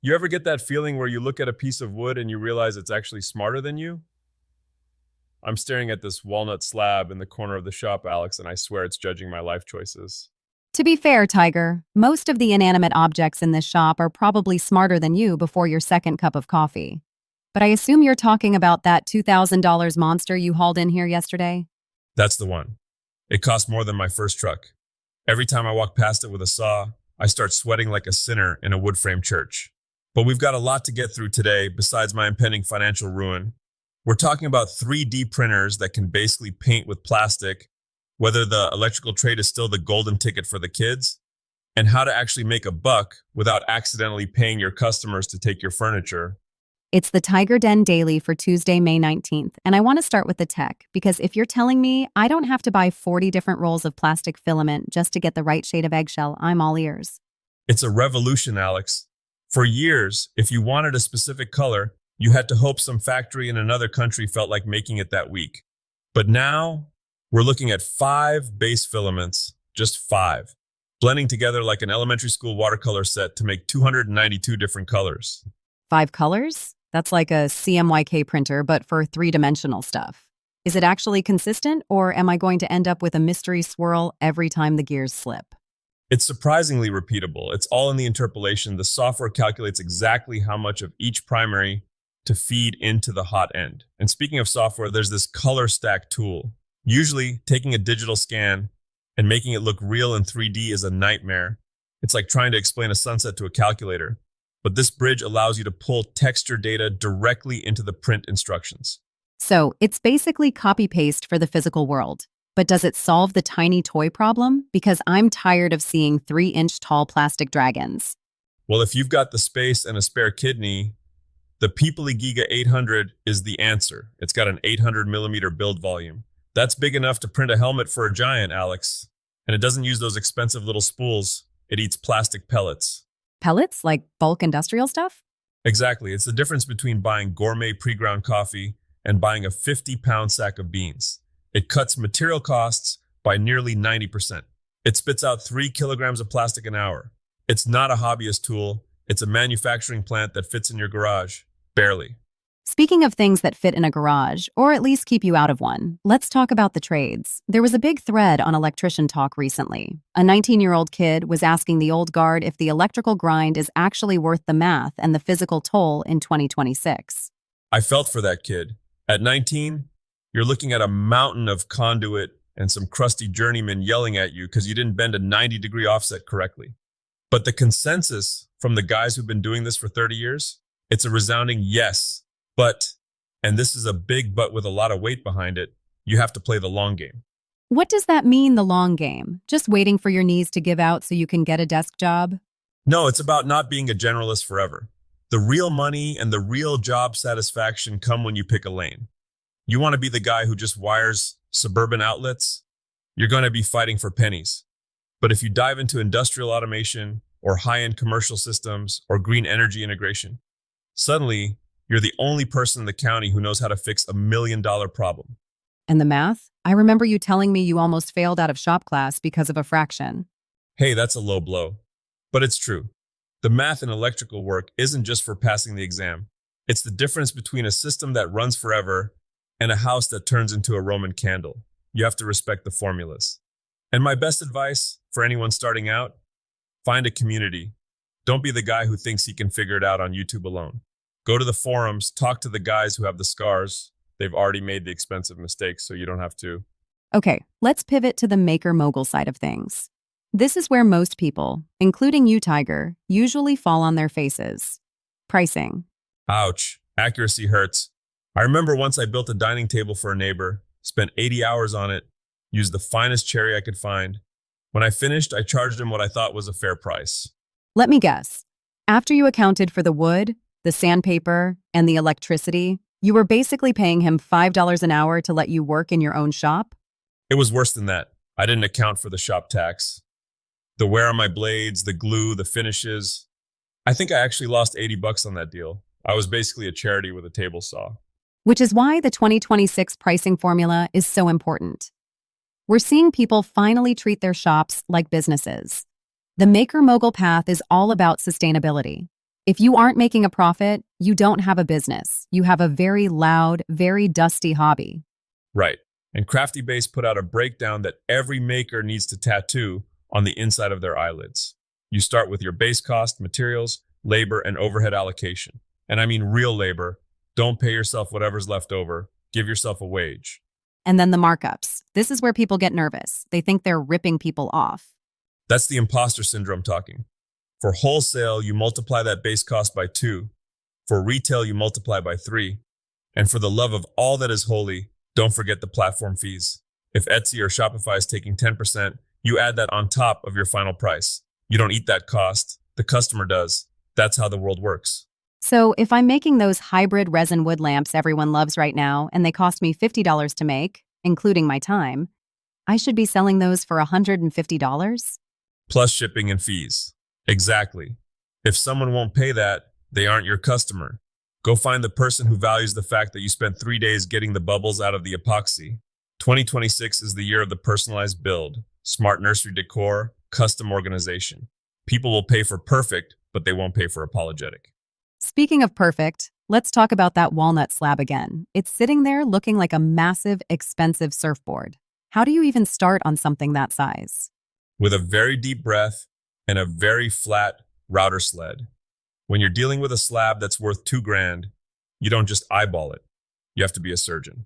You ever get that feeling where you look at a piece of wood and you realize it's actually smarter than you? I'm staring at this walnut slab in the corner of the shop, Alex, and I swear it's judging my life choices. To be fair, Tiger, most of the inanimate objects in this shop are probably smarter than you before your second cup of coffee. But I assume you're talking about that $2,000 monster you hauled in here yesterday? That's the one. It cost more than my first truck. Every time I walk past it with a saw, I start sweating like a sinner in a wood frame church. But we've got a lot to get through today besides my impending financial ruin. We're talking about 3D printers that can basically paint with plastic, whether the electrical trade is still the golden ticket for the kids, and how to actually make a buck without accidentally paying your customers to take your furniture. It's the TigerDen Daily for Tuesday, May 19th, and I want to start with the tech, because if you're telling me I don't have to buy 40 different rolls of plastic filament just to get the right shade of eggshell, I'm all ears. It's a revolution, Alex. For years, if you wanted a specific color, you had to hope some factory in another country felt like making it that week. But now, we're looking at 5 base filaments, just 5, blending together like an elementary school watercolor set to make 292 different colors. 5 colors? That's like a CMYK printer, but for three-dimensional stuff. Is it actually consistent, or am I going to end up with a mystery swirl every time the gears slip? It's surprisingly repeatable. It's all in the interpolation. The software calculates exactly how much of each primary to feed into the hot end. And speaking of software, there's this color stack tool. Usually, taking a digital scan and making it look real in 3D is a nightmare. It's like trying to explain a sunset to a calculator. But this bridge allows you to pull texture data directly into the print instructions. So it's basically copy-paste for the physical world. But does it solve the tiny toy problem? Because I'm tired of seeing 3-inch tall plastic dragons. Well, if you've got the space and a spare kidney, the Peoply Giga 800 is the answer. It's got an 800 millimeter build volume. That's big enough to print a helmet for a giant, Alex. And it doesn't use those expensive little spools. It eats plastic pellets. Pellets? Like bulk industrial stuff? Exactly. It's the difference between buying gourmet pre-ground coffee and buying a 50-pound sack of beans. It cuts material costs by nearly 90%. It spits out 3 kilograms of plastic an hour. It's not a hobbyist tool. It's a manufacturing plant that fits in your garage. Barely. Speaking of things that fit in a garage, or at least keep you out of one, let's talk about the trades. There was a big thread on Electrician Talk recently. A 19-year-old kid was asking the old guard if the electrical grind is actually worth the math and the physical toll in 2026. I felt for that kid. At 19, you're looking at a mountain of conduit and some crusty journeymen yelling at you because you didn't bend a 90-degree offset correctly. But the consensus from the guys who've been doing this for 30 years, it's a resounding yes. But, and this is a big but with a lot of weight behind it, you have to play the long game. What does that mean, the long game? Just waiting for your knees to give out so you can get a desk job? No, it's about not being a generalist forever. The real money and the real job satisfaction come when you pick a lane. You want to be the guy who just wires suburban outlets? You're going to be fighting for pennies. But if you dive into industrial automation or high-end commercial systems or green energy integration, suddenly you're the only person in the county who knows how to fix $1 million problem. And the math? I remember you telling me you almost failed out of shop class because of a fraction. Hey, that's a low blow. But it's true. The math in electrical work isn't just for passing the exam. It's the difference between a system that runs forever and a house that turns into a Roman candle. You have to respect the formulas. And my best advice for anyone starting out, find a community. Don't be the guy who thinks he can figure it out on YouTube alone. Go to the forums, talk to the guys who have the scars. They've already made the expensive mistakes, so you don't have to. Okay, let's pivot to the maker-mogul side of things. This is where most people, including you, Tiger, usually fall on their faces. Pricing. Ouch, accuracy hurts. I remember once I built a dining table for a neighbor, spent 80 hours on it, used the finest cherry I could find. When I finished, I charged him what I thought was a fair price. Let me guess. After you accounted for the wood, the sandpaper, and the electricity, you were basically paying him $5 an hour to let you work in your own shop? It was worse than that. I didn't account for the shop tax. The wear on my blades, the glue, the finishes. I think I actually lost 80 bucks on that deal. I was basically a charity with a table saw. Which is why the 2026 pricing formula is so important. We're seeing people finally treat their shops like businesses. The maker-mogul path is all about sustainability. If you aren't making a profit, you don't have a business. You have a very loud, very dusty hobby. Right. And Crafty Base put out a breakdown that every maker needs to tattoo on the inside of their eyelids. You start with your base cost, materials, labor, and overhead allocation. And I mean real labor. Don't pay yourself whatever's left over. Give yourself a wage. And then the markups. This is where people get nervous. They think they're ripping people off. That's the imposter syndrome talking. For wholesale, you multiply that base cost by 2. For retail, you multiply by 3. And for the love of all that is holy, don't forget the platform fees. If Etsy or Shopify is taking 10%, you add that on top of your final price. You don't eat that cost. The customer does. That's how the world works. So if I'm making those hybrid resin wood lamps everyone loves right now, and they cost me $50 to make, including my time, I should be selling those for $150? Plus shipping and fees. Exactly. If someone won't pay that, they aren't your customer. Go find the person who values the fact that you spent 3 days getting the bubbles out of the epoxy. 2026 is the year of the personalized build, smart nursery decor, custom organization. People will pay for perfect, but they won't pay for apologetic. Speaking of perfect, let's talk about that walnut slab again. It's sitting there looking like a massive, expensive surfboard. How do you even start on something that size? With a very deep breath and a very flat router sled. When you're dealing with a slab that's worth $2,000, you don't just eyeball it. You have to be a surgeon.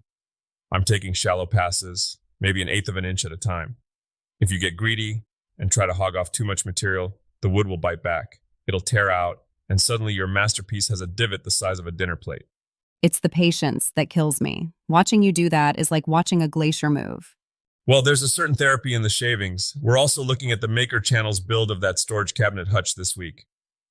I'm taking shallow passes, maybe 1/8 of an inch at a time. If you get greedy and try to hog off too much material, the wood will bite back. It'll tear out, and suddenly your masterpiece has a divot the size of a dinner plate. It's the patience that kills me. Watching you do that is like watching a glacier move. Well, there's a certain therapy in the shavings. We're also looking at the Maker Channel's build of that storage cabinet hutch this week.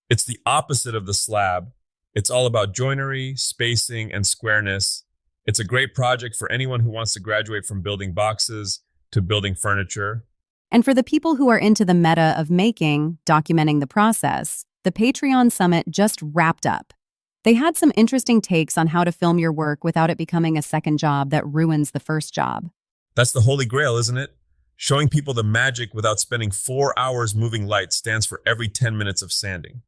It's the opposite of the slab. It's all about joinery, spacing, and squareness. It's a great project for anyone who wants to graduate from building boxes to building furniture. And for the people who are into the meta of making, documenting the process, the Patreon Summit just wrapped up. They had some interesting takes on how to film your work without it becoming a second job that ruins the first job. That's the holy grail, isn't it? Showing people the magic without spending 4 hours moving light stands for every 10 minutes of sanding.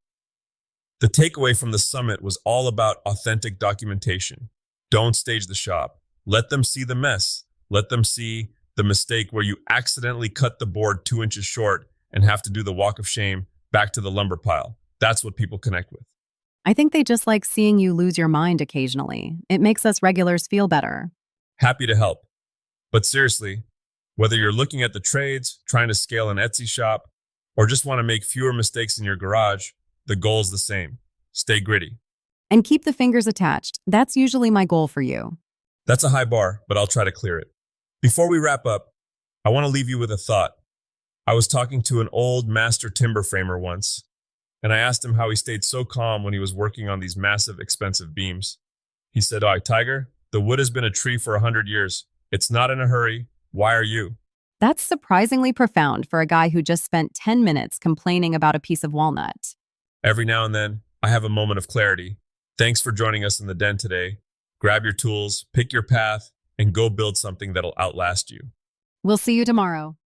The takeaway from the summit was all about authentic documentation. Don't stage the shop. Let them see the mess. Let them see the mistake where you accidentally cut the board 2 inches short and have to do the walk of shame back to the lumber pile. That's what people connect with. I think they just like seeing you lose your mind occasionally. It makes us regulars feel better. Happy to help. But seriously, whether you're looking at the trades, trying to scale an Etsy shop, or just want to make fewer mistakes in your garage, the goal's the same. Stay gritty. And keep the fingers attached. That's usually my goal for you. That's a high bar, but I'll try to clear it. Before we wrap up, I want to leave you with a thought. I was talking to an old master timber framer once, and I asked him how he stayed so calm when he was working on these massive, expensive beams. He said, "Oh, Tiger, the wood has been a tree for 100 years. It's not in a hurry. Why are you?" That's surprisingly profound for a guy who just spent 10 minutes complaining about a piece of walnut. Every now and then, I have a moment of clarity. Thanks for joining us in the den today. Grab your tools, pick your path, and go build something that'll outlast you. We'll see you tomorrow.